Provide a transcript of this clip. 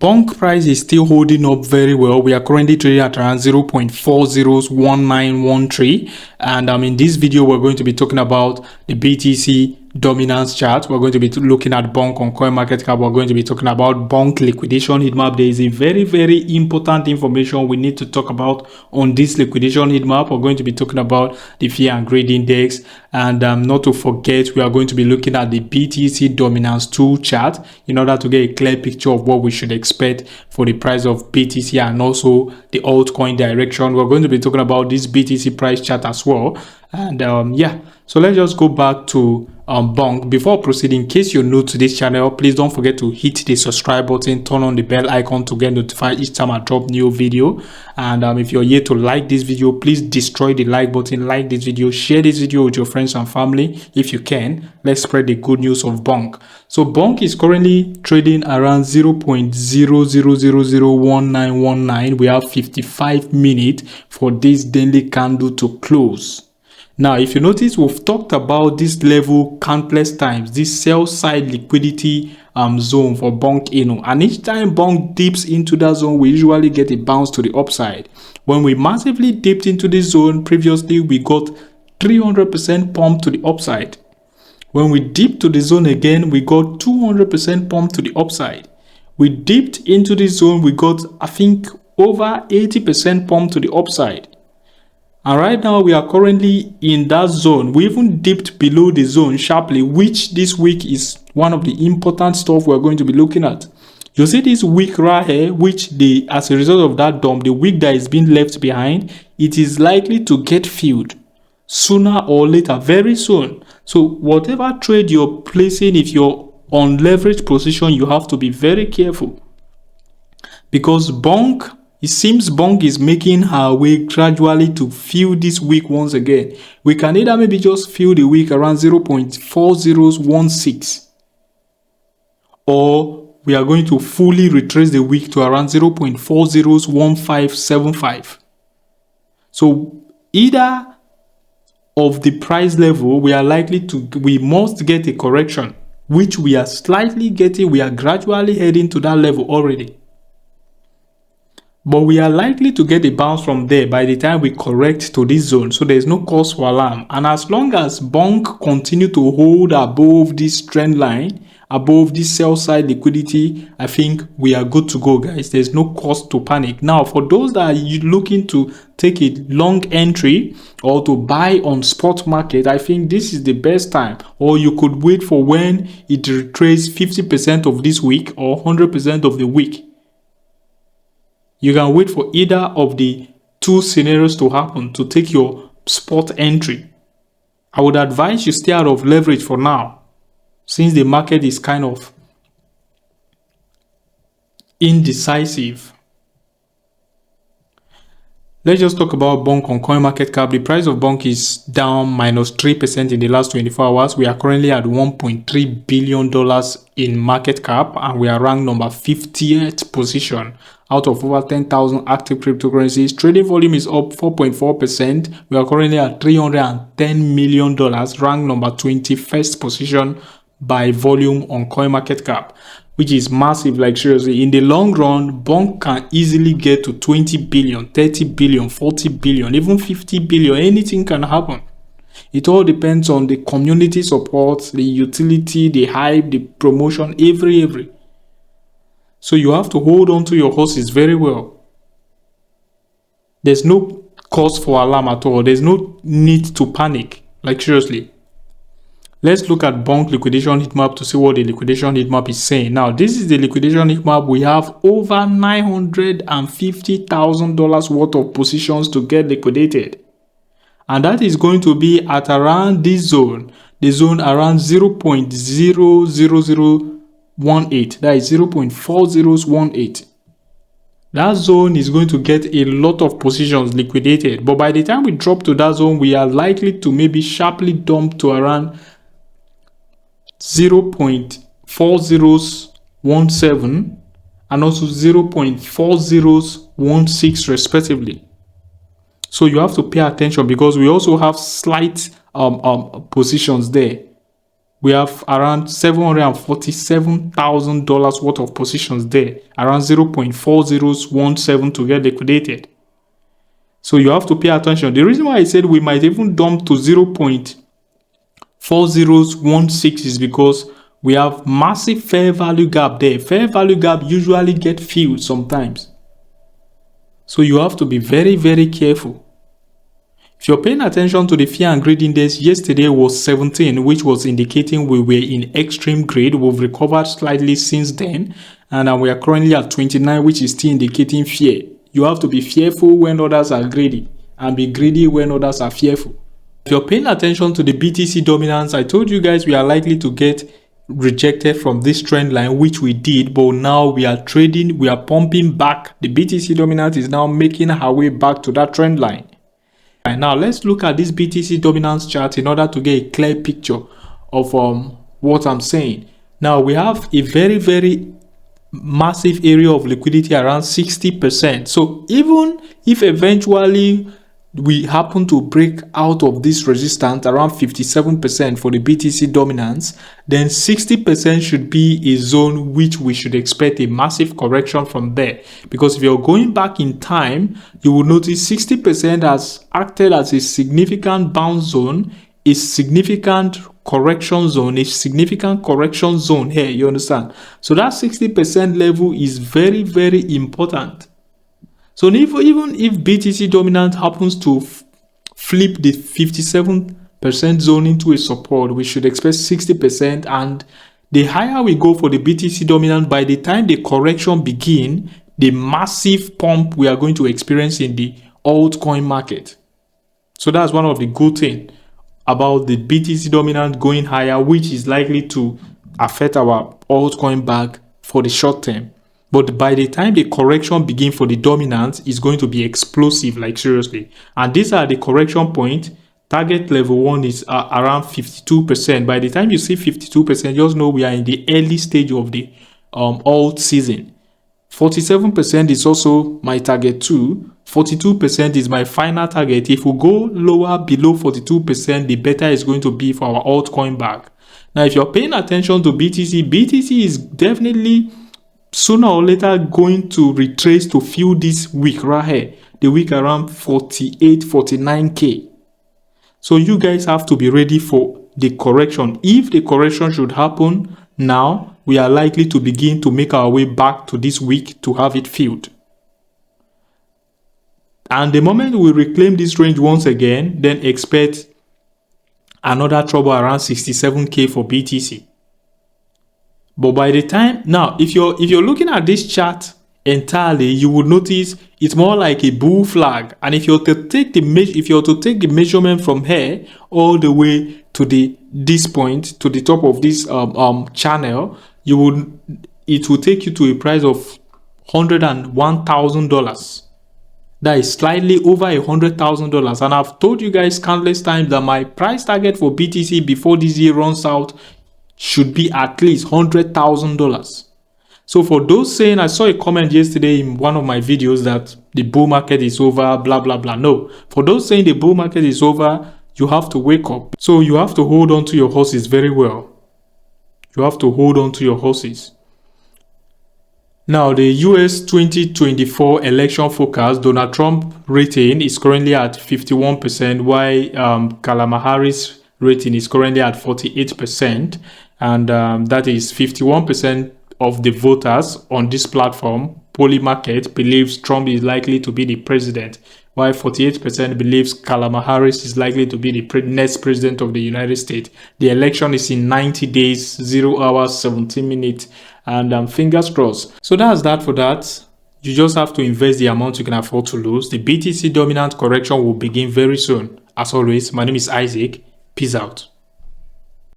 Bonk price is still holding up very well. We are currently trading at around 0.401913, and in this video we're going to be talking about the BTC dominance chart. We're going to be looking at Bonk on CoinMarketCap. We're going to be talking about Bonk liquidation heat map. There is a very important information we need to talk about on this liquidation heat map. We're going to be talking about the fear and greed index, and not to forget, we are going to be looking at the BTC dominance tool chart in order to get a clear picture of what we should expect for the price of BTC and also the altcoin direction. We're going to be talking about this BTC price chart as well. And yeah, so let's just go back to Bonk. Before proceeding, in case you're new to this channel, please don't forget to hit the subscribe button, turn on the bell icon to get notified each time I drop new video. And if you're here to like this video, please destroy the like button, like this video, share this video with your friends and family if you can. Let's spread the good news of Bonk. So Bonk is currently trading around 0.00001919. We have 55 minutes for this daily candle to close. Now, if you notice, we've talked about this level countless times, this sell side liquidity zone for Bonk, and each time Bonk dips into that zone, we usually get a bounce to the upside. When we massively dipped into this zone previously, we got 300% pump to the upside. When we dipped to the zone again, we got 200% pump to the upside. We dipped into this zone, we got, I think, over 80% pump to the upside. And right now we are currently in that zone. We even dipped below the zone sharply, which this week is one of the important stuff we're going to be looking at. You see this wick right here, which as a result of that dump, the wick that is being left behind, it is likely to get filled sooner or later, very soon. So whatever trade you're placing, if you're on leverage position, you have to be very careful, because Bonk, it seems Bonk is making her way gradually to fill this wick once again. We can either maybe just fill the wick around 0.4016, or we are going to fully retrace the wick to around 0.401575. So either of the price level, we must get a correction, which we are slightly getting. We are gradually heading to that level already. But we are likely to get a bounce from there by the time we correct to this zone, so there's no cause for alarm. And as long as Bonk continue to hold above this trend line, above this sell side liquidity, I think we are good to go, guys. There's no cause to panic. Now, for those that are looking to take a long entry or to buy on spot market, I think this is the best time. Or you could wait for when it retraces 50% of this week or 100% of the week. You can wait for either of the two scenarios to happen to take your spot entry. I would advise you stay out of leverage for now, since the market is kind of indecisive. Let's just talk about Bonk on CoinMarketCap. The price of Bonk is down -3% in the last 24 hours. We are currently at $1.3 billion in market cap, and we are ranked number 50th position out of over 10,000 active cryptocurrencies. Trading volume is up 4.4%. We are currently at $310 million, ranked number 21st position by volume on CoinMarketCap, which is massive. Like seriously, in the long run, Bonk can easily get to 20 billion, 30 billion, 40 billion, even 50 billion. Anything can happen. It all depends on the community support, the utility, the hype, the promotion, every. So you have to hold on to your horses very well. There's no cause for alarm at all. There's no need to panic. Like seriously. Let's look at Bonk liquidation heat map to see what the liquidation heat map is saying. Now, this is the liquidation heat map. We have over $950,000 worth of positions to get liquidated. And that is going to be at around this zone, the zone around 0.00018. That is 0.4018. That zone is going to get a lot of positions liquidated. But by the time we drop to that zone, we are likely to maybe sharply dump to around 0.4017 and also 0.4016 respectively. So you have to pay attention, because we also have slight positions there. We have around $747,000 worth of positions there, around 0.4017 to get liquidated. So you have to pay attention. The reason why I said we might even dump to 0.4016 is because we have massive fair value gap there. Fair value gap usually get filled sometimes. So you have to be very, very careful. If you're paying attention to the fear and greed index, yesterday was 17, which was indicating we were in extreme greed. We've recovered slightly since then, and we are currently at 29, which is still indicating fear. You have to be fearful when others are greedy, and be greedy when others are fearful. If you're paying attention to the BTC dominance, I told you guys we are likely to get rejected from this trend line, which we did, but now we are trading, we are pumping back. The BTC dominance is now making our way back to that trend line. Right, now let's look at this BTC dominance chart in order to get a clear picture of what I'm saying. Now we have a very, very massive area of liquidity around 60%. So even if eventually we happen to break out of this resistance around 57% for the BTC dominance, then 60% should be a zone which we should expect a massive correction from there. Because if you're going back in time, you will notice 60% has acted as a significant bounce zone, a significant correction zone, here, you understand? So that 60% level is very, very important. So even if BTC dominant happens to flip the 57% zone into a support, we should expect 60%. And the higher we go for the BTC dominant, by the time the correction begins, the massive pump we are going to experience in the altcoin market. So that's one of the good things about the BTC dominant going higher, which is likely to affect our altcoin bag for the short term. But by the time the correction begins for the dominance, it's going to be explosive, like seriously. And these are the correction point. Target level 1 is around 52%. By the time you see 52%, just know we are in the early stage of the alt season. 47% is also my target too. 42% is my final target. If we go lower below 42%, the better is going to be for our altcoin bag. Now, if you're paying attention to BTC, BTC is definitely sooner or later going to retrace to fill this week right here, the week around 49K. So you guys have to be ready for the correction. If the correction should happen now, we are likely to begin to make our way back to this week to have it filled. And the moment we reclaim this range once again, then expect another trouble around 67K for BTC. But by the time now, if you're looking at this chart entirely, you will notice it's more like a bull flag. And if you're to take the measurement from here all the way to this point, to the top of this channel, it will take you to a price of $101,000. That is slightly over $100,000. And I've told you guys countless times that my price target for BTC before this year runs out should be at least $100,000. So for those saying, I saw a comment yesterday in one of my videos that the bull market is over, blah, blah, blah. No, for those saying the bull market is over, you have to wake up. So you have to hold on to your horses very well. You have to hold on to your horses. Now, the US 2024 election forecast, Donald Trump rating is currently at 51%, while Kamala Harris rating is currently at 48%. And that is 51% of the voters on this platform, CoinMarketCap, believes Trump is likely to be the president, while 48% believes Kamala Harris is likely to be the next president of the United States. The election is in 90 days, 0 hours, 17 minutes, and fingers crossed. So that's that for that. You just have to invest the amount you can afford to lose. The BTC dominant correction will begin very soon. As always, my name is Isaac. Peace out.